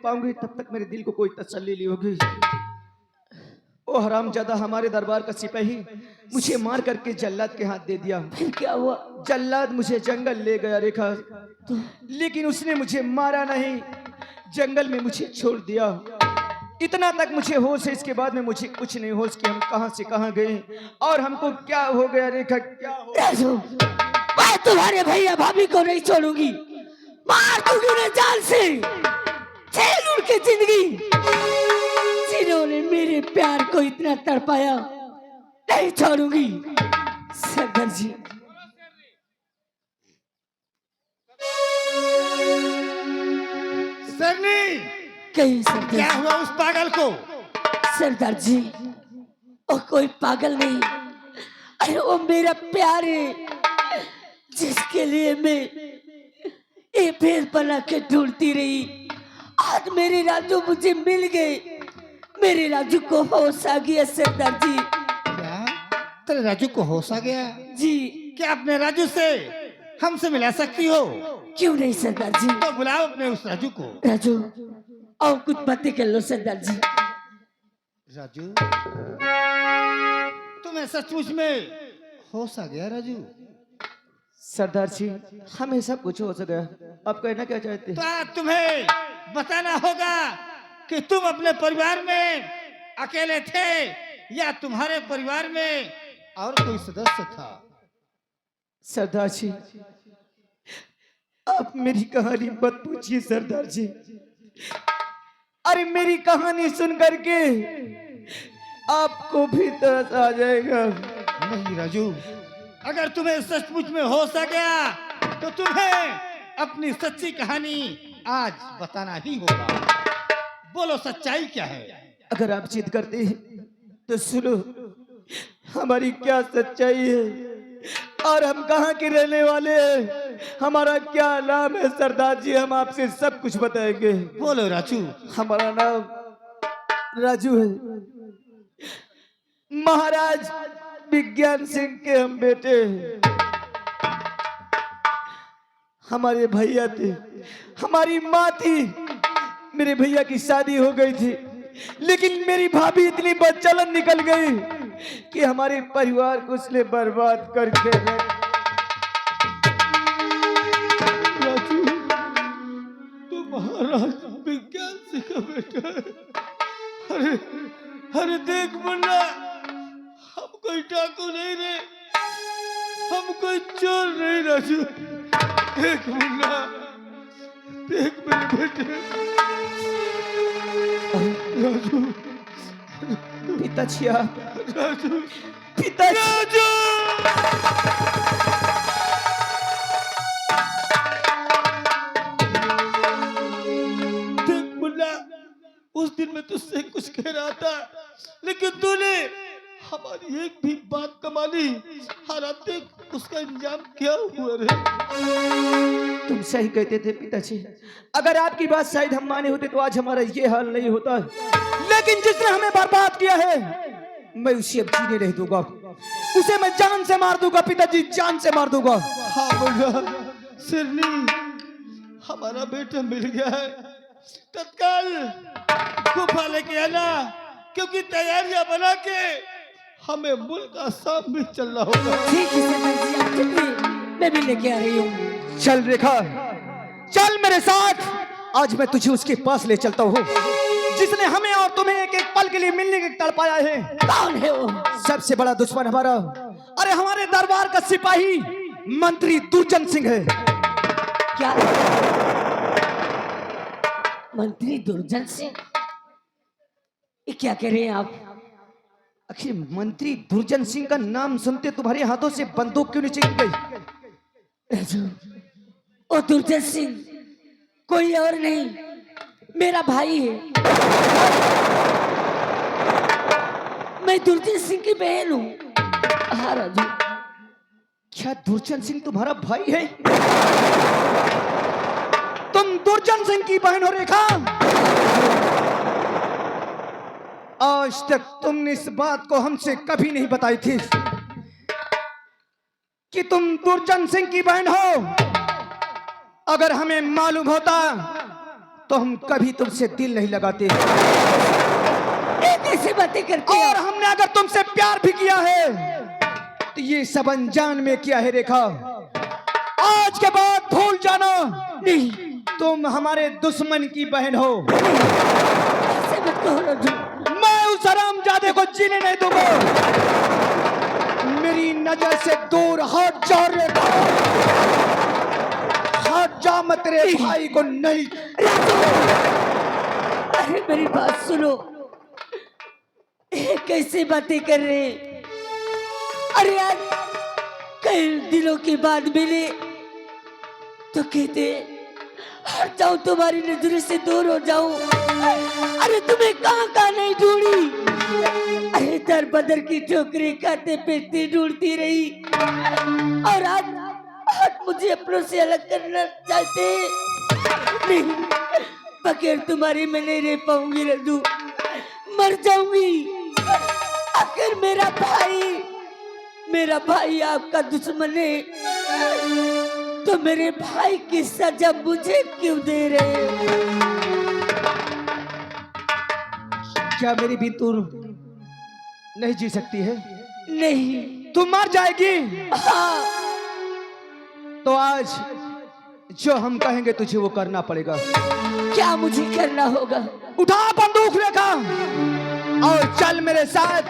पाऊंगी तब तक मेरे दिल को कोई तसल्ली नहीं होगी। ओ हरामजादा हमारे दरबार का सिपाही मुझे मार करके जल्लाद के हाथ दे दिया। फिर क्या हुआ? जल्लाद मुझे जंगल ले गया रेखा, लेकिन उसने मुझे मारा नहीं, जंगल में मुझे छोड़ दिया। इतना तक मुझे होश है, इसके बाद में मुझे कुछ नहीं होश कि हम कहां से कहां गए और हमको क्या हो गया रेखा, क्या हो। राजू, मैं तुम्हारे भैया भाभी को नहीं छोड़ूंगी, मार दूंगी उन्हें जान से, छीन उनकी जिंदगी। जिन्होंने मेरे प्यार को इतना तड़पाया, नहीं छोड़ूंगी। सरदार जी, सरनी, कहीं सरदार क्या जी, हुआ उस पागल को? सरदार जी, वो कोई पागल नहीं, अरे वो मेरा प्यार है, जिसके लिए मैं ये फेर बना के ढूंढती रही। आज मेरे राजू मुझे मिल गए, मेरे राजू को होश आ गया सरदार जी। क्या तेरे राजू को होश आ गया? जी। क्या अपने राजू से हमसे मिला सकती हो? क्यों नहीं सरदार जी। तो बुलाओ अपने उस राजू को। राजू और कुछ बातें कर लो सरदार जी। राजू, तुम्हें सचमुच में होश आ गया राजू? सरदार जी हमें सब कुछ हो सका, आप कहना क्या चाहते हैं? तो आज तुम्हें बताना होगा कि तुम अपने परिवार में अकेले थे या तुम्हारे परिवार में और कोई सदस्य था। सरदार जी आप मेरी कहानी मत पूछिए सरदार जी, अरे मेरी कहानी सुन करके आपको भी तरस आ जाएगा। नहीं राजू, अगर तुम्हें सचमुच में होश आ गया तो तुम्हें अपनी सच्ची कहानी आज बताना ही होगा। बोलो सच्चाई क्या है? अगर आप जिद करते हैं तो सुनो हमारी क्या सच्चाई है और हम कहाँ के रहने वाले हैं, हमारा क्या नाम है सरदार जी, हम आपसे सब कुछ बताएंगे। बोलो राजू। हमारा नाम राजू है, महाराज विज्ञान सिंह के हम बेटे हैं। हमारे भैया थे, हमारी माँ थी, मेरे भैया की शादी हो गई थी, लेकिन मेरी भाभी इतनी बदचलन निकल गई कि हमारे परिवार को उसने बर्बाद करके रख। राजू, तू महाराज विज्ञान सिंह का बेटा है। अरे अरे देख मुन्ना, हम कोई डाकू नहीं रे, हम कोई चोर नहीं राजू। देख मुन्ना, देख मेरे बेटे। राजू, पिताजी आप, राजू, पिताजी राजू। देख मुन्ना, उस दिन मैं तुझसे कुछ कह रहा था, लेकिन तूने हमारी एक भी बात न मानी। और अब देख उसका इंजाम क्या हुआ रे। तुम सही कहते थे पिताजी, अगर आपकी बात शायद हम माने होते तो आज हमारा ये हाल नहीं होता, लेकिन जिसने हमें बर्बाद किया है मैं उसे अब जीने नहीं दूंगा, उसे मैं जान से मार दूंगा पिताजी, जान से मार दूंगा। हाँ मुन्ना, सिरनी हमारा बेटा मिल गया है, तत्काल गुफा लेके आना, क्योंकि तैयारियां बना के हमें मुल्क आसाम में चलना होगा। ठीक है सरदार जी, आप चलिए, मैं भी लेके आ रही हूँ। चल रेखा, चल मेरे साथ, आज मैं तुझे उसके पास ले चलता हूँ जिसने हमें और तुम्हें एक एक पल के लिए मिलने के तड़पाया है। कौन है वो? सबसे बड़ा दुश्मन हमारा, अरे हमारे दरबार का सिपाही मंत्री दुर्जन सिंह है। क्या मंत्री दुर्जन सिंह? ये क्या कह रहे हैं आप? आखिर मंत्री दुर्जन सिंह का नाम सुनते तुम्हारे हाथों से बंदूक क्यों नहीं चली गई? राजू, ओ दुर्जन सिंह कोई और नहीं, मेरा भाई है। मैं दुर्जन सिंह की बहन हूँ। हाँ राजू। क्या दुर्जन सिंह तुम्हारा भाई है? तुम दुर्जन सिंह की बहन हो रेखा? आज तक तुमने इस बात को हमसे कभी नहीं बताई थी कि तुम दुर्जन सिंह की बहन हो। अगर हमें मालूम होता तो हम कभी तुमसे दिल नहीं लगाते। ये कैसी बातें करते और हो? हमने अगर तुमसे प्यार भी किया है तो ये सब अनजान में किया है रेखा। आज के बाद भूल जाना, नहीं, तुम हमारे दुश्मन की बहन हो। ऐसे मत कहो रज्जू। मैं उस हरामजादे को जीने नहीं दूंगा। मेरी नजर से दूर हट जा रेखा, हट जा। मैं तेरे भाई को नहीं। अरे मेरी बात सुनो, ये कैसी बातें कर रहे हैं? अरे यार, कई दिनों के बाद मिले तो कहते हट जाऊं, तुम्हारी नजर से दूर हो जाऊं। अरे तुम्हें कहाँ कहाँ नहीं ढूंढी। अरे दर बदर की ठोकरी खाते पीटती ढूंढती रही, और आज मुझे अपनों से अलग करना चाहते। नहीं, बगैर तुम्हारी मैं नहीं रह पाऊंगी रज्जू, मर जाऊंगी। आखिर मेरा भाई आपका दुश्मन है, तो मेरे भाई की सजा मुझे क्यों दे रहे हो? क्या मेरी भी तू नहीं जी सकती है? नहीं। तू मर जाएगी। हाँ। तो आज जो हम कहेंगे तुझे वो करना पड़ेगा। क्या मुझे करना होगा? उठा बंदूक रेखा और चल मेरे साथ।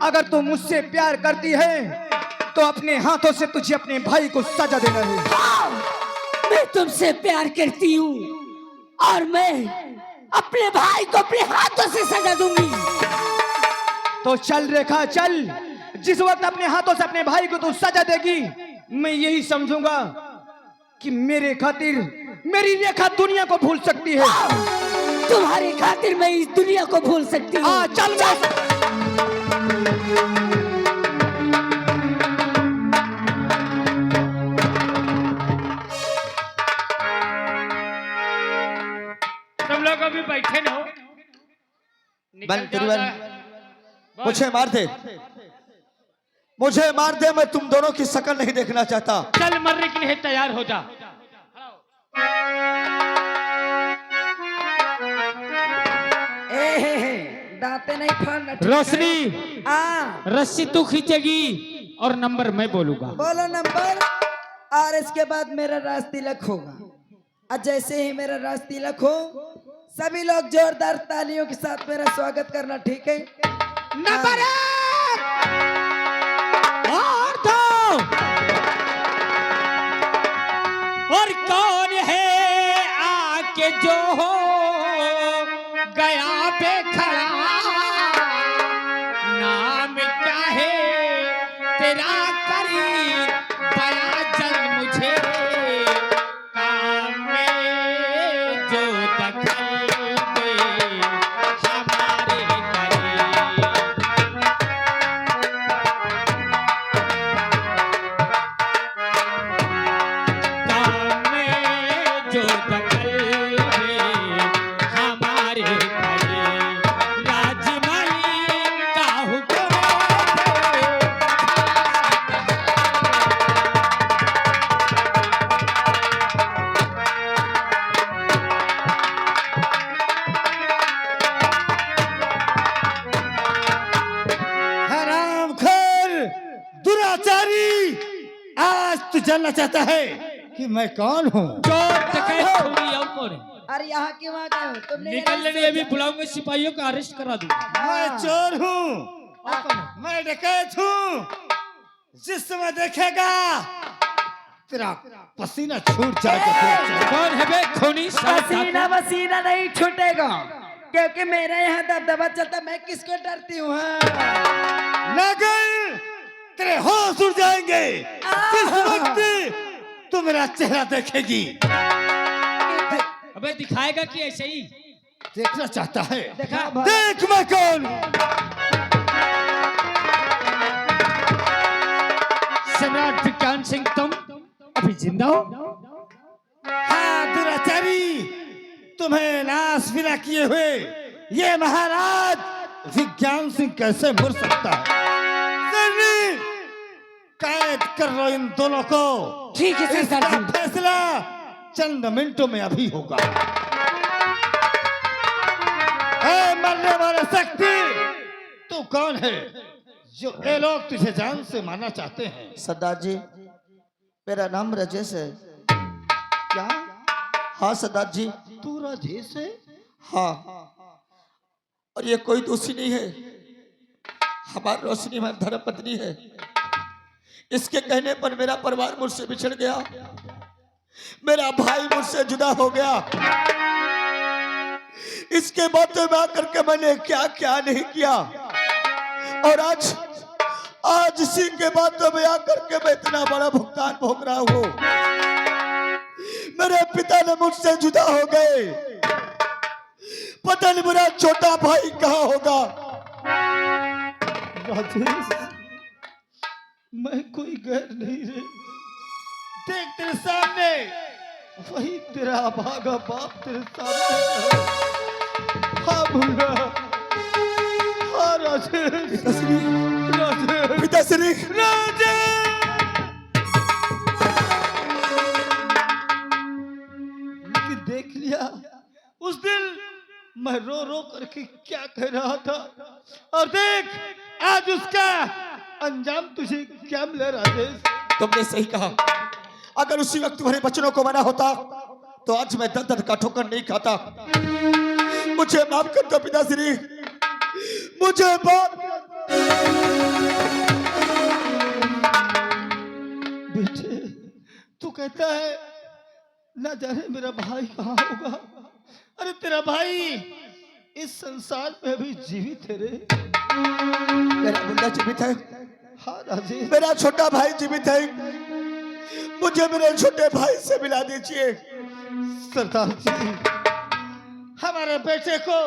अगर तू मुझसे प्यार करती है तो अपने हाथों से तुझे अपने भाई को सजा देना है। हाँ, मैं तुमसे प्यार करती हूँ और मैं अपने भाई को अपने हाथों से सजा दूंगी। तो चल रेखा चल। जिस वक्त अपने हाथों से अपने भाई को तू सजा देगी, मैं यही समझूंगा कि मेरे खातिर मेरी रेखा दुनिया को भूल सकती है। तुम्हारी खातिर मैं इस दुनिया को भूल सकती हूँ। चल सब लोग अभी बैठे न हो। मुझे मार दे, मुझे मार दे। मैं तुम दोनों की शक्ल नहीं देखना चाहता। चल मरने के लिए तैयार हो जा। दांते नहीं फाड़ना। रोशनी, रस्सी तू खींचेगी और नंबर मैं बोलूंगा। बोलो नंबर, और इसके बाद मेरा राज तिलक होगा। और जैसे ही मेरा राज तिलक हो, सभी लोग जोरदार तालियों के साथ मेरा स्वागत करना, ठीक है? नंबर और दो। और कौन है आके जो हो गया पे खड़ा, नाम क्या है तेरा, करी बया जल मुझे काम में जो दखल दे हमारे करे। काम में जो दखल दे हमारे करे, राजमहल का हुक्म हरामखोर, दुराचारी, आज तू जानना चाहता है कि मैं कौन हूँ? चोर डकैत चोरी और कौन है? अरे यहाँ क्यों आ गए हो तुमने? निकलने नहीं, अभी बुलाऊंगा, सिपाहियों को अरेस्ट करा दूंगा। मैं चोर हूँ, मैं डकैत हूँ। जिस समय देखेगा तेरा पसीना छूट जाएगा। कौन है बे खूनी? पसीना वसीना नहीं छूटेगा, क्योंकि मेरे यहाँ दबदबा चलता। मैं किसको डरती हूँ? नागर, तेरे होश उड़ जाएंगे जिस वक्त तू मेरा चेहरा देखेगी। अबे दिखाएगा कि ऐसे ही? देखना चाहता है? देखा देख मैं कौन। सम्राट विज्ञान सिंह, तुम अभी जिंदा हो? हाँ दुराचारी, तुम्हें नाश बिना किए हुए ये महाराज विज्ञान सिंह कैसे मर सकता है? सरनी, कैद कर लो इन दोनों को। ठीक है सरदार इसका जी। फैसला चंद मिनटों में अभी होगा। शक्ति, तू कौन है जो ये लोग तुझे जान से मारना चाहते हैं? सरदार जी, मेरा नाम राजेश है। क्या हाँ सरदार जी, तू राजेश है? हाँ। और ये कोई दूसरी नहीं है, हमारी रोशनी में धर्म पत्नी है। इसके कहने पर मेरा परिवार मुझसे बिछड़ गया, मेरा भाई मुझसे जुदा हो गया। इसके बाद में आकर के मैंने क्या क्या नहीं किया, और आज इसी के बाद में आकर के मैं इतना बड़ा भुगतान भोग रहा हूँ। मेरे पिता ने मुझसे जुदा हो गए, पता नहीं मेरा छोटा भाई कहाँ होगा। राजेश, मैं कोई गैर नहीं रे। देख तेरे सामने वही तेरा भागा बाप तेरे सामने खड़ा है। हाँ भूला, हाँ राजेश, राजेश, पिताश्री, राजेश। लेकिन देख लिया उस दिन मैं रो रो करके क्या कह रहा था, और देख आज उसका अंजाम तुझे क्या मिला राजेश। तुमने सही कहा, अगर उसी वक्त तुम्हारे बच्चों को मना होता तो आज मैं दर्द का ठोकर नहीं खाता। मुझे माफ कर दो पिताश्री, मुझे माफ। बेटे, तू कहता है ना जाने मेरा भाई कहाँ होगा। अरे तेरा भाई इस संसार में अभी जीवित है रे। मेरा मुंडा जीवित है, हाँ राजेश, मेरा छोटा भाई जीवित है, मुझे मेरे छोटे भाई से मिला दीजिए। सरदार जी, हमारे बेटे को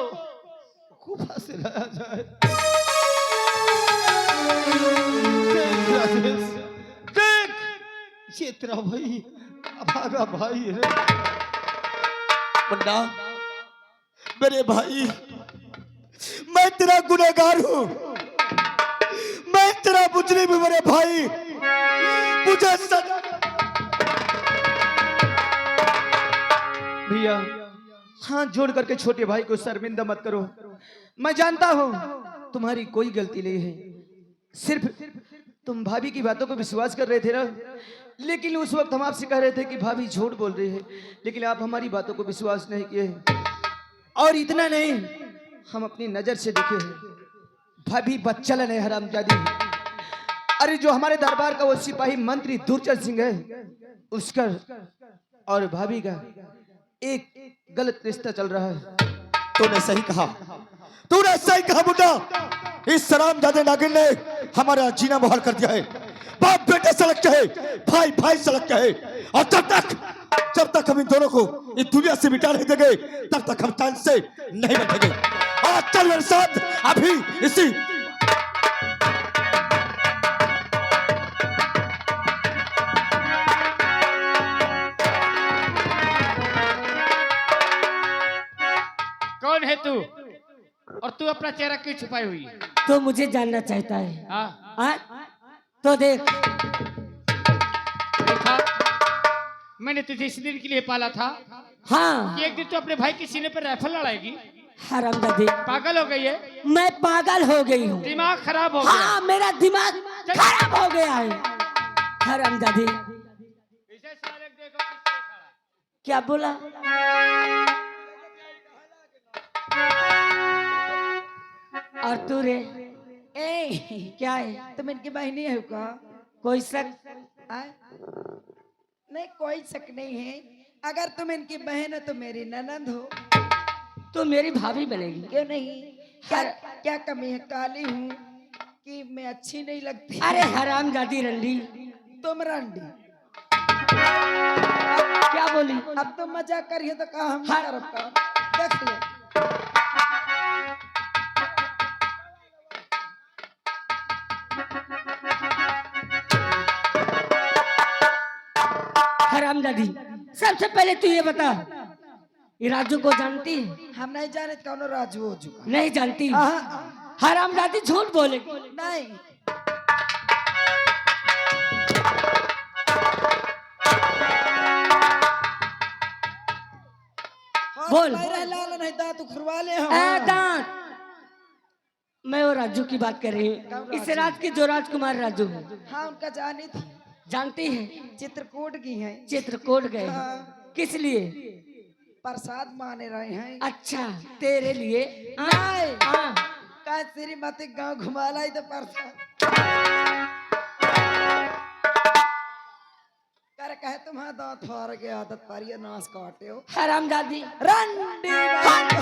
गुफा से लाया जाए। देख राजेश, देख ये तेरा भाई भागा भाई है। मुन्ना, मेरे भाई, मैं तेरा गुनहगार हूँ, मैं तेरा मुजरिम हूँ मेरे भाई, मुझे सजा। भैया हाथ जोड़ करके छोटे भाई को शर्मिंदा मत करो। मैं जानता हूँ तुम्हारी कोई गलती नहीं है, सिर्फ तुम भाभी की बातों को विश्वास कर रहे थे ना। लेकिन उस वक्त हम आपसे कह रहे थे कि भाभी झूठ बोल रही है, लेकिन आप हमारी बातों को विश्वास नहीं किए। और इतना नहीं, हम अपनी नजर से देखे हैं भाभी बच्चलन है, हरामजादी। अरे जो हमारे दरबार का वो सिपाही मंत्री दुर्चर सिंह है, उसका और भाभी का एक गलत रिश्ता चल रहा है। तूने सही कहा, तूने सही कहा मुन्ना। इस सरामजादे नागिन ने हमारा जीना मुहाल कर दिया है। बाप बेटे सड़क चाहे, भाई भाई सड़क चाहे, और जब तक हम इन दोनों को इस दुनिया से मिटा नहीं देंगे, तब तक हम चैन से नहीं बैठेंगे। आज चल मेरे साथ, अभी इसी कौन है तू, और तू अपना चेहरा क्यों छुपाई हुई है? तो मुझे जानना चाहता है। हाँ, हाँ? तो देख, देखा, मैंने तुझे इस दिन के लिए पाला था हाँ कि एक दिन तू अपने भाई के सीने पर राइफल लड़ाएगी। हरामजादी, पागल हो गई है, मैं पागल हो गई हूँ। दिमाग खराब हो गया। हाँ, मेरा दिमाग खराब हो गया है। हरामजादी, इसे साले देखो किससे खड़ा है। क्या बोला? और तू रे, ए, क्या है? तुम इनकी बहनी है का? कोई शक? आय? नहीं, कोई शक नहीं है। अगर तुम इनकी बहन हो तो मेरी ननंद हो। तो मेरी भाभी बनेगी। क्यों नहीं? क्या क्या कमी है? काली हूँ कि मैं अच्छी नहीं लगती? अरे हरामजादी रंडी, तुम रंडी। क्या बोली? अब तुम मजाक करिए तो कहा हम हाँ। तरफ का देख ले। हरामजादी, सबसे पहले तू ये बता, ये राजू को जानती है? हम नहीं जाने कौन राजू हो चुका। नहीं जानती। हाँ, हरामजादी झूठ बोलेगी। नहीं। बोल। मेरा लाल नहीं था, तू खुरवा ले हम। ए दांत, मैं और राजू की बात कर रही हूँ। इस राज के जो राजकुमार राजू है, हाँ उनका जानी थी, जानती है? चित्रकूट की है। चित्रकूट गए हैं। हाँ। किस लिए? प्रसाद माने रहे हैं। अच्छा, तेरे लिए। नहीं। हाँ। का श्रीमती गांव घुमा लाई तो प्रसाद कर कहे तुम्हारा दांत फाड़ के आदत पारी है, नाश काटे हो हरामजादी। रंडी बात।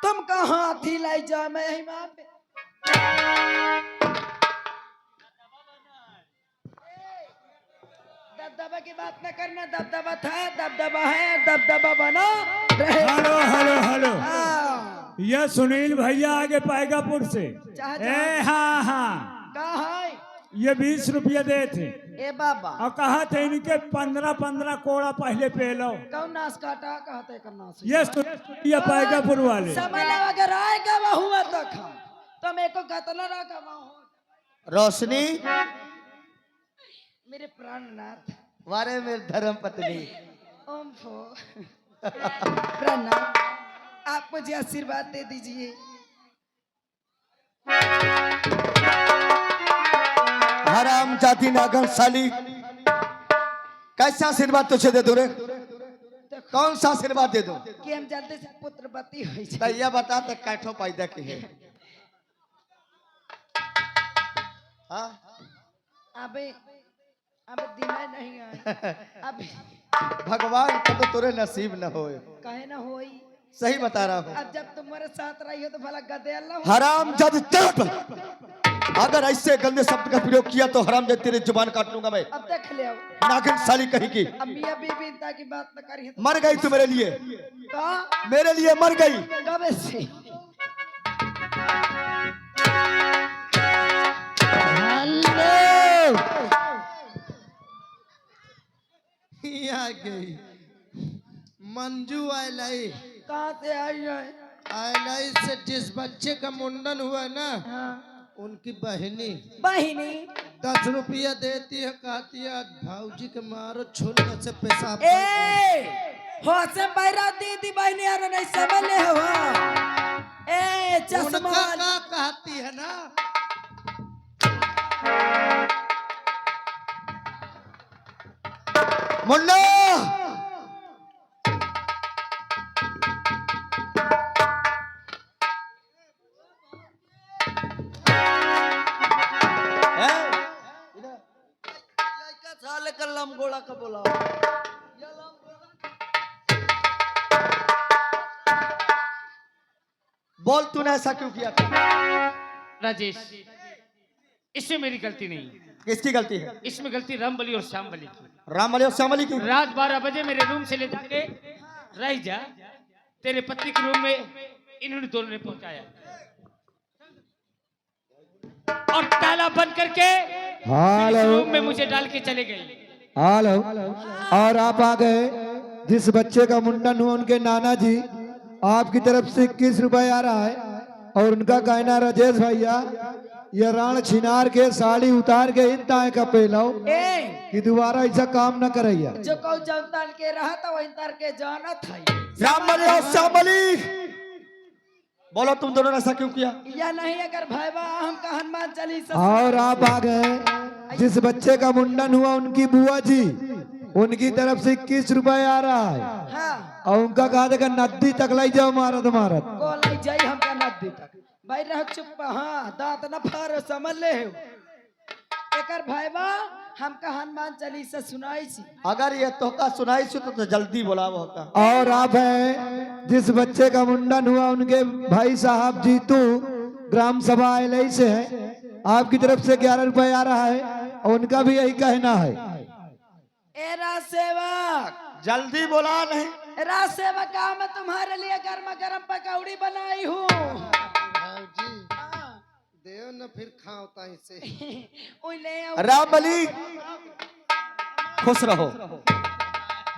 तुम कहाँ थी लाई जा मैं ही वहां पे। दबदबा की बात न करना, दबदबा था, दबदबा है, दबदबा बना रहे। हेलो हेलो हेलो, हाँ। यह सुनील भैया आगे पाएगापुर से। चाहे हाँ हाँ, कहा है ये 20 रुपया दे थे ए बाबा। और कहा थे इनके 15-15 कोड़ा पहले पे लो। कौन नाश काटा कहते कर नाश। ये सुनील पाएगापुर वाले। समय अगर आएगा वह हुआ तो खा, तो मेरे को कतला रखा वहाँ। रोशनी, मेरे प्राणनाथ, वारे मेरे धर्म पत्नी। ओम फो प्राणनाथ, आप मुझे आशीर्वाद दे दीजिए। हराम जाति नागन साली, कैसा आशीर्वाद तुझे दे दूं रे? कौन सा आशीर्वाद दे दूं? कि हम जल्दी से पुत्रवती हो तो जाए। यह बता तो कैठो पैदा की है? हाँ? अबे अबे दिना नहीं आए। अब भगवान का तो तुरे नसीब न होए। कहे ना होई। सही बता रहा हूँ। अब जब तुम्हारे साथ रही हो तो भला गदे अल्लाह। हराम जाति चुप! अगर ऐसे गंदे शब्द का प्रयोग किया तो हराम जाति तेरी जुबान काट लूंगा मैं। अब देख ले आओ। नागिन साली कही की। अब मियां बीबी इंता की बात न करी है। मर गई तू मेरे लिए, कहा मेरे लिए मर गई। कब से आ गई मंजू आइलाई। कहाँ से आई है? आइलाई से जिस बच्चे का मुंडन हुआ ना, हाँ। उनकी बहनी बहिनी 10 रुपया देती है, कहती है भाऊजी के मारो छुलने से पेशाब। ए हो से पैरा दीदी बहनी यार नहीं समझ ले हो। ए चश्मा उनका वाली। का कहती है ना, मुन्ना, लमगोड़ा का बोला। बोल तूने ऐसा क्यों किया था? राजेश, इसमें मेरी गलती नहीं, किसकी गलती है? इसमें गलती रामबली और श्यामबली की। राम वाले और श्याम वाली की। रात 12 बजे मेरे रूम से ले जाके रह जा तेरे पति के रूम में इन्होंने दोनों ने पहुंचाया और ताला बंद करके इस रूम में मुझे डाल के चले गए। हेलो, और आप आ गए। जिस बच्चे का मुंडन हुआ उनके नाना जी आपकी तरफ से 21 रुपए आ रहा है और उनका कहना राजेश भैया ये राण छिनार के साड़ी उतार के इन ताए का पेलाओ ए कि दोबारा ऐसा काम न करैया। जो कौ जनता के रहा था वही तर के जाना था। राम वाले और श्याम वाली, बोलो तुम दोनों ने ऐसा क्यों किया? या नहीं अगर भाईवा हम का हनुमान चालीसा। और आप आ गए। जिस बच्चे का मुंडन हुआ उनकी बुआ जी उनकी तरफ से 21 रुपए आ रहा है हाँ और उनका कहा था नदी तक लाई जाओ मारत मारत। को लाई जाई हमका नदी तक। भाई रह चुप। हाँ दांत न फाड़ समझ ले हो। एकर भाईवा हमका हनुमान चालीसा सुनाई सी। अगर ये तोहका सुनाई से तो जल्दी बुलाओ होता। और आप हैं जिस बच्चे का मुंडन हुआ उनके भाई साहब जीतू ग्राम सभा एलआई से है आपकी तरफ से 11 रुपए आ रहा है और उनका भी यही कहना है। ए राज सेवक, जल्दी बुला नहीं। राज सेवक का मैं तुम्हारे लिए गर्मा गर्म पकौड़ी बनाई हूँ। भाऊजी देव न फिर खाओ ताई से। ओए ले आओ। राम वाली खुश रहो।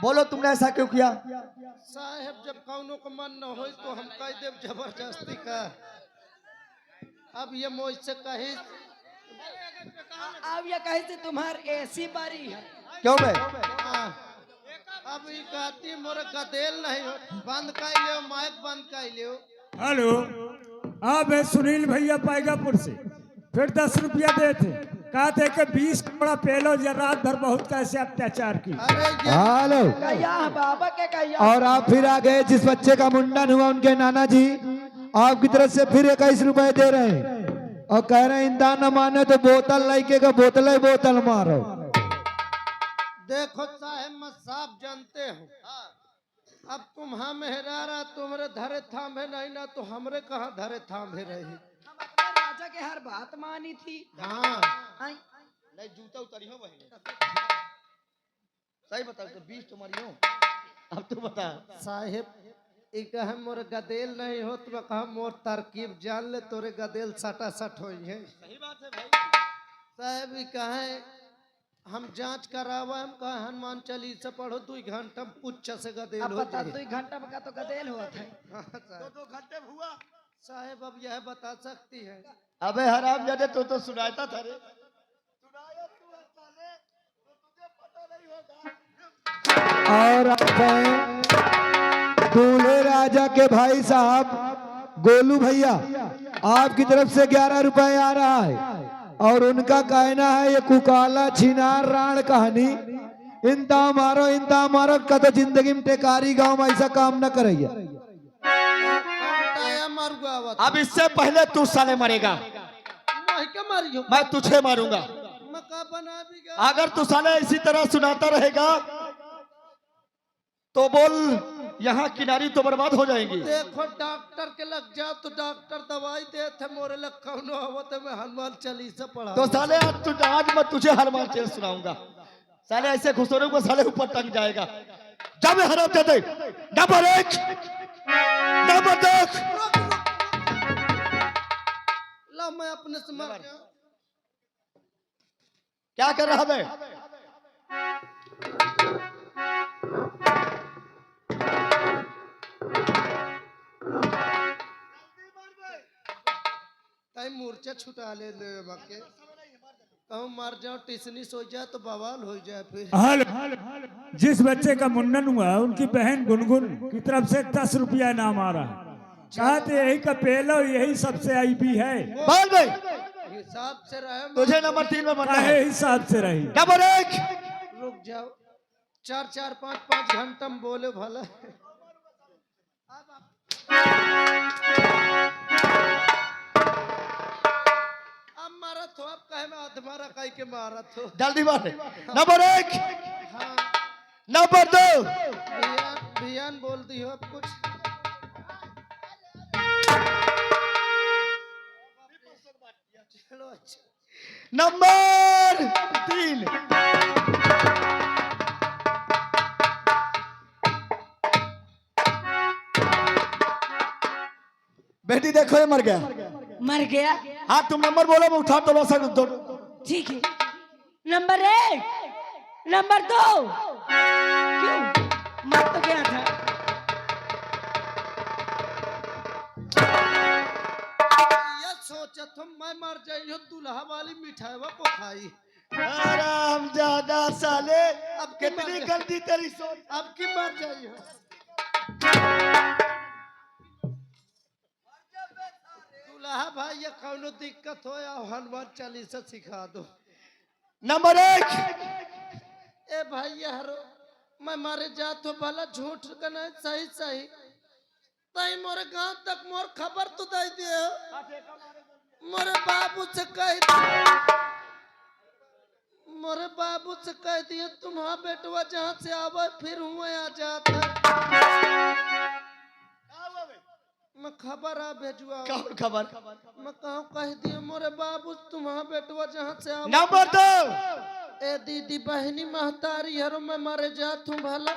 बोलो तुमने ऐसा क्यों किया? साहेब जब कौनों को मन न हो तो हम कह देव जबरदस्ती का। अब ये मुझसे कही अब ये कहे से तुम्हार ऐसी बारी है। क्यों बे? अब ई कहती मोर गदेल नहीं हो बंद कर लियो माइक बंद कर लियो। हेलो, हाँ मैं सुनील भैया पाएगापुर से। फिर 10 रुपया देते, कहा थे कि 20 कपड़ा पहलो या रात भर बहुत कैसे अत्याचार की। अरे ये हेलो, कहिया बाबा के कहिया और आप फिर आ गए। जिस बच्चे का मुंडन हुआ उनके नाना जी आपकी तरफ से फिर 21 रुपए दे रहे हैं और कह रहे हैं इंदा न माने तो बोतल लेके का बोतल मारो। देखो साहब मैं साफ जानते हो अब तुम हाँ मेहरारा तुम्हारे धरे थामे नहीं ना तो हमरे कहाँ धरे थामे रही। हम अपने राजा के हर बात मानी थी। हाँ आई, नहीं जूता उतारी हो बहन, सही बताओ तो 20 तुम्हारी हो। अब तू बता साहेब एक कहा मोर गदेल नहीं हो तो कहा मोर तरकीब जान ले तोरे गदेल सटा सट हो है। सही बात है भाई। साहब ई कहे हम जांच करावा हम कहा हनुमान चालीसा पढ़ो 2 घंटा पुच्छ से गदेल अब हो बता जाए। 2 घंटा का तो गदेल हुआ था। हाँ, साहब। 2 घंटे हुआ। साहब अब यह बता सकती है अबे हराम जादे तो सुनाता था रे। और आप हैं दूल्हे राजा के भाई साहब गोलू भैया, आपकी तरफ से 11 रुपए आ रहा है और उनका कहना है ये कुकाला छिनार राण कहानी इंता मारो का तो जिंदगी में टेकारी गांव में ऐसा काम न करिए। अब इससे पहले तू साले मरेगा, मारियो मैं तुझे मारूंगा। मका बना भी गया। अगर तू साले इसी तरह सुनाता रहेगा तो बोल यहाँ किनारी तो बर्बाद हो जाएंगी। देखो डॉक्टर के लग जाओ तो डॉक्टर दवाई दे थे मोरे लग कौनो हो तो मैं हनुमान चालीसा पढ़ा। तो साले आज मैं तुझे हनुमान चालीसा सुनाऊंगा। साले ऐसे घुसोरे को साले ऊपर टंग जाएगा। जब हराम जाते नंबर 1 नंबर 2 ला मैं अपने से मर गया। क्या कर रहा है? ताई मूर्छा छुटा ले बाके कहूँ मर जाओ टिसनी सो जाए तो बवाल हो जाए फिर। हेलो, जिस बच्चे का मुंडन हुआ उनकी बहन गुनगुन की तरफ से 10 रुपया इनाम आ रहा है। कहा थे यही का पहलो यही सबसे आईबी है। बोल भाई हिसाब से रहे तुझे नंबर 3 में बनना है। काहे हिसाब से रही। नंबर 1 रुक जाओ 4 5 घंटा में बोले भला। अब मारत हो अब कहे में अधमारा कह के मारत हो। जल्दी मार। नंबर 1 हाँ नंबर 2 बियान बोल दी हो अब कुछ। चलो अच्छा नंबर 3 बेटी देखो ये मर गया। मर गया। हाँ तुम नंबर बोलो मैं उठा तो दो। ठीक है। नंबर 1 नंबर 2 क्यों मर तो गया था। ये सोचा तुम मैं मर जाइयो दूल्हा वाली मिठाई को खाई। आराम ज्यादा साले अब कितनी गलती तेरी सोच। अब की मर जाइयो। दूल्हा भाई ये कौनो दिक्कत हो या हनुमान चालीसा सिखा दो। नंबर 1 ए भाई यारो मैं मारे जा तो भला झूठ का नहीं सही सही तई मोरे गांव तक मोर खबर तो दे दियो। मोरे बाबू से कह मोरे बाबू से कह दिए तुम्हारा बेटवा जहाँ से आवे फिर हुए आ जाता। मैं खबर आ भेजुआ कौन खबर? मैं कहूँ कह दिए मोरे बाबू तुम्हारा बेटवा जहाँ से आवे। नंबर 2 ए दीदी बहनी महतारी हरो मैं मरे जात हूँ भला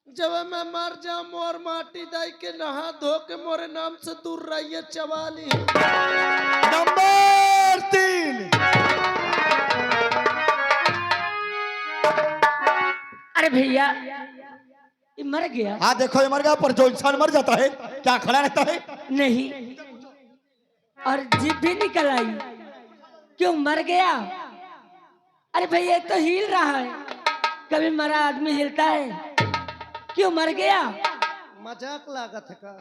जब मैं मर जाऊं मोर माटी दाई के नहा धो के मोरे नाम से दूर रहिए चवाली। नंबर 3 अरे भैया ये मर गया। हाँ देखो ये मर गया पर जो इंसान मर जाता है क्या खड़ा रहता है? नहीं और जीभ भी निकल आई। क्यों मर गया? अरे भैया तो हिल रहा है। कभी मरा आदमी हिलता है? क्यों मर गया? मजाक लागत है का?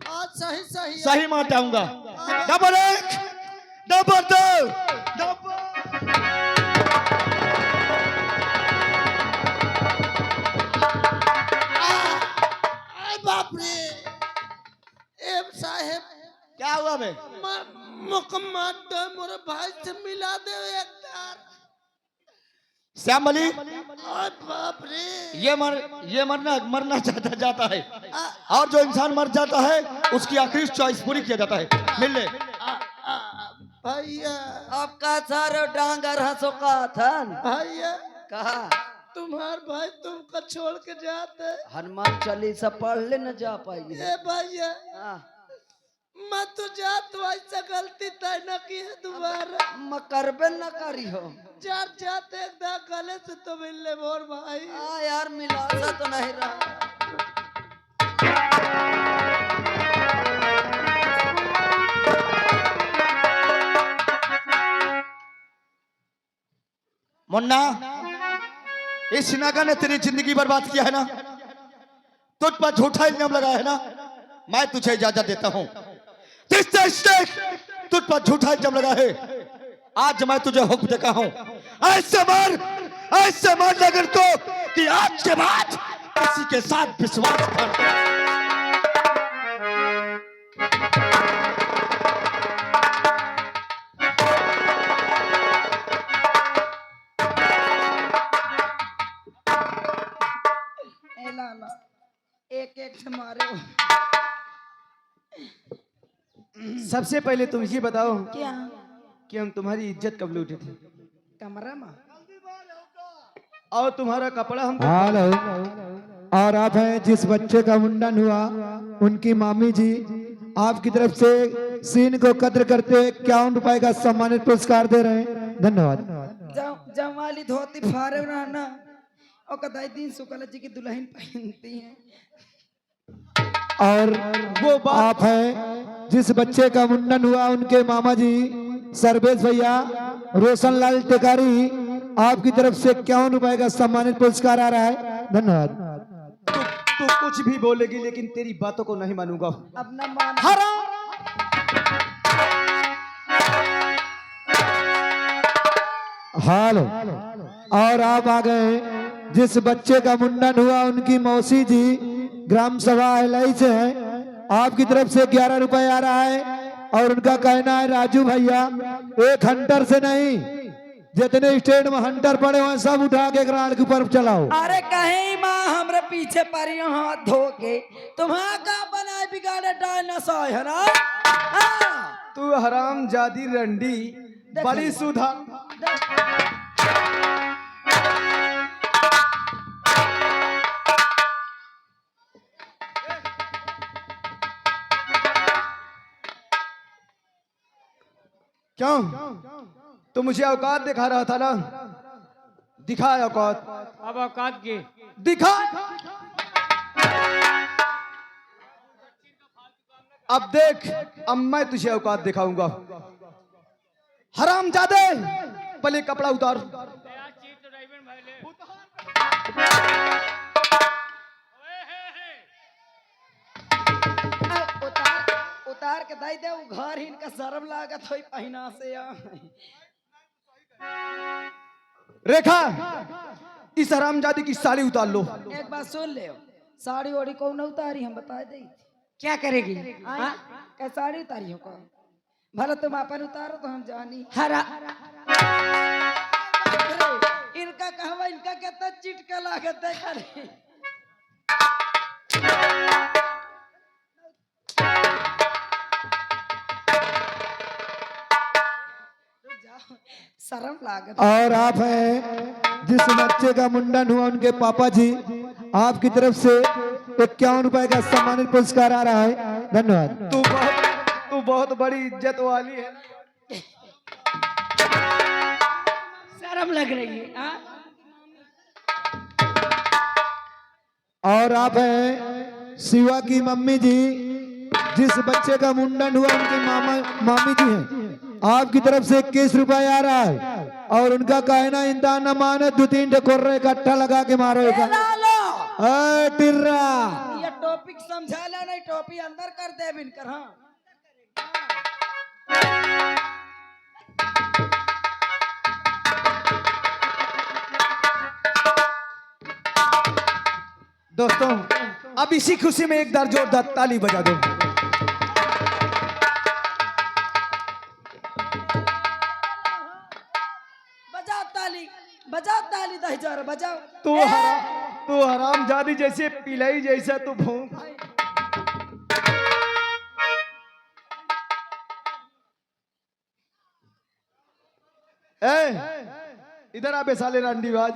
आज सही सही सही मार जाऊंगा। Double 1, double 2, double. बाप रे एम साहेब क्या हुआ बे? मुकम्मत दो मोरे भाई से मिला दे एक बार। श्याम अली, ओए बाप रे ये मरना जाता है, और जो इंसान मर जाता है उसकी आखिरी चॉइस पूरी किया जाता है। मिल ले। भैया आपका सारो डांगर हंसो का थन भैया कहा तुम्हार भाई तुमको छोड़ के जाते। हनुमान चालीसा पढ़ ले न जा पाएगी। ए भैया मैं तो जात वैसा गलती तय न की है दोबारा। मैं करबे न करी हो। जाते एकदम गले से तो मिल ले मोर भाई। यार मिला तो नहीं रहा। मुन्ना, इस नागा ने तेरी जिंदगी बर्बाद किया है ना, तुझ पर झूठा इल्जाम लगाया है ना, मैं तुझे इजाजत देता हूं। तुझ पर झूठा इल्जाम लगा है, आज मैं तुझे हुक्म देता हूं, ऐसे मार नगर को कि आज के बाद किसी के साथ विश्वास कर। एक से मारे हो। सबसे पहले तुम ये बताओ क्या कि हम तुम्हारी इज्जत कब लूटे थे, कमरा में? और तुम्हारा कपड़ा हम हेलो, और आप हैं जिस बच्चे का मुंडन हुआ, उनकी मामी जी आपकी तरफ से सीन को कद्र करते 51 रुपए का सम्मानित पुरस्कार दे रहे हैं। धन्यवाद। जमाली धोती फारे रहना और कदाई दिन शुक्ला जी की दुल्हन पहनती हैं। और वो आप हैं जिस बच्चे का मुंडन हुआ, उनके मामा जी सर्वेश भैया रोशन लाल टेकारी, आपकी तरफ से 51 रुपए का सम्मानित पुरस्कार आ रहा है। धन्यवाद। तू कुछ भी बोलेगी लेकिन तेरी बातों को नहीं मानूंगा। अपना मान हेलो, और आप आ गए जिस बच्चे का मुंडन हुआ, उनकी मौसी जी ग्राम सभा एलआई से है, आपकी तरफ से 11 रुपए आ रहा है। और उनका कहना है राजू भैया, एक हंटर से नहीं, जितने स्टेट में हंटर पड़े हुए सब उठा के ग्राउंड के ऊपर चलाओ। अरे कहीं माँ हमरे पीछे परियो हाथ धो के तुम्हारा का बनाए बिगाड़े डायनासोर है ना। तू हराम जादी रंडी बड़ी सुधा। क्यों तू मुझे औकात दिखा रहा था ना, दिखा औकात, अब औकात के दिखा। अब देख, अब मैं तुझे औकात दिखाऊंगा। हरामजादे, पहले कपड़ा उतार। उतार के दाई दे, वो घर इनका शर्म लागत होई पहिना से। रेखा, इस हरामजादी की साड़ी उतार लो। एक बात सुन ले, साड़ी ओड़ी को न उतारी, हम बता दे क्या करेगी? क्या साड़ी उतारी हो कौन? भला तुम अपन उतारो तो हम जानी। हरा इनका कहवा, इनका कितना चिटका लागत है करे। शर्म लागत। और आप हैं जिस बच्चे का मुंडन हुआ, उनके पापा जी आपकी तरफ से 51 रुपए का सम्मानित पुरस्कार आ रहा है। धन्यवाद। तू बहुत बड़ी इज्जत वाली है। शर्म लग रही है। और आप हैं शिवा की मम्मी जी जिस बच्चे का मुंडन हुआ उनके मामा मामी जी हैं, आपकी तरफ से 21 रुपए आ रहा है और उनका कहना इंसान न माने 2-3 टकोरे इकट्ठा लगा के मारो ए लालो टिर्रा। ये टॉपिक समझा ला नहीं, टोपी अंदर कर दे बिनकर। हाँ दोस्तों अब इसी खुशी में एक बार जोरदार ताली बजा दो। बजाओ ताली 10,000 बजाओ। तू हराम जादी जैसे पिलाई जैसा तू भूख। इधर आ बे साले रंडीबाज।